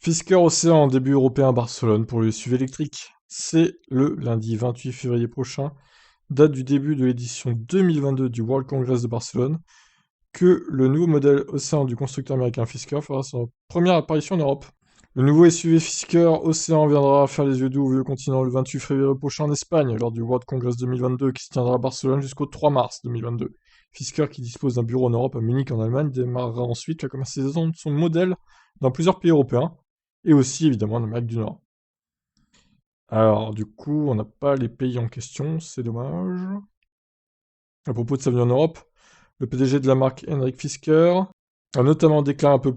Fisker Océan en début européen à Barcelone pour le SUV électrique. C'est le lundi 28 février prochain, date du début de l'édition 2022 du World Congress de Barcelone, que le nouveau modèle Océan du constructeur américain Fisker fera son première apparition en Europe. Le nouveau SUV Fisker Océan viendra faire les yeux doux au vieux continent le 28 février prochain en Espagne, lors du World Congress 2022 qui se tiendra à Barcelone jusqu'au 3 mars 2022. Fisker, qui dispose d'un bureau en Europe à Munich en Allemagne, démarrera ensuite la commercialisation de son modèle dans plusieurs pays européens, et aussi évidemment en Amérique du Nord. Alors, du coup, on n'a pas les pays en question, c'est dommage. À propos de sa venue en Europe, le PDG de la marque, Henrik Fisker, a notamment déclaré un peu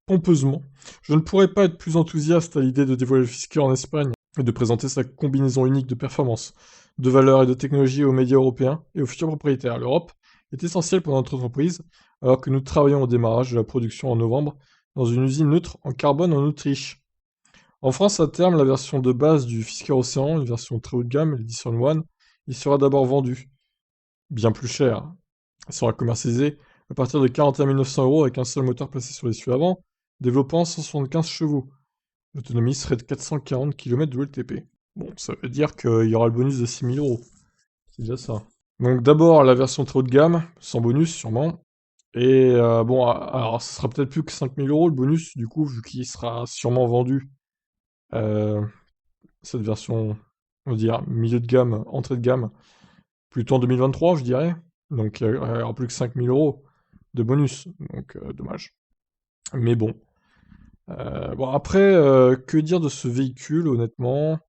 pompeusement: Je ne pourrais pas être plus enthousiaste à l'idée de dévoiler le Fisker en Espagne et de présenter sa combinaison unique de performance, de valeur et de technologie aux médias européens et aux futurs propriétaires. L'Europe est essentielle pour notre entreprise, alors que nous travaillons au démarrage de la production en novembre dans une usine neutre en carbone en Autriche. En France, à terme, la version de base du Fisker Océan, une version très haut de gamme, l'Edition One, il sera d'abord vendu bien plus cher. Elle sera commercialisée à partir de 41 900 € avec un seul moteur placé sur l'essieu avant, développant 175 chevaux. L'autonomie serait de 440 km de LTP. Bon, ça veut dire qu'il y aura le bonus de 6 000 €. C'est déjà ça. Donc d'abord la version très haut de gamme, sans bonus sûrement. Et bon, alors ça sera peut-être plus que 5 000 € le bonus, du coup, vu qu'il sera sûrement vendu. Cette version, on va dire, milieu de gamme, entrée de gamme, plutôt en 2023, je dirais. Donc, il y aura plus que 5 000 € de bonus. Donc, dommage. Mais bon. Bon, après, que dire de ce véhicule, honnêtement?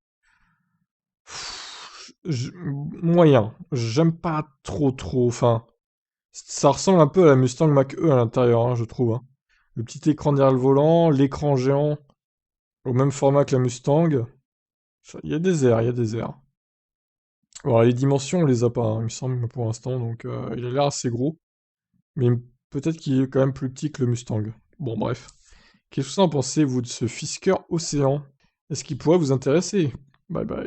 Moyen. J'aime pas trop. Enfin, ça ressemble un peu à la Mustang Mach-E à l'intérieur, hein, je trouve, hein. Le petit écran derrière le volant, l'écran géant au même format que la Mustang. Il y a des airs, il y a des airs. Alors, les dimensions, on les a pas, hein, il me semble, pour l'instant, donc il a l'air assez gros. Mais peut-être qu'il est quand même plus petit que le Mustang. Bon, bref. Qu'est-ce que vous en pensez, vous, de ce Fisker Océan? Est-ce qu'il pourrait vous intéresser? Bye bye.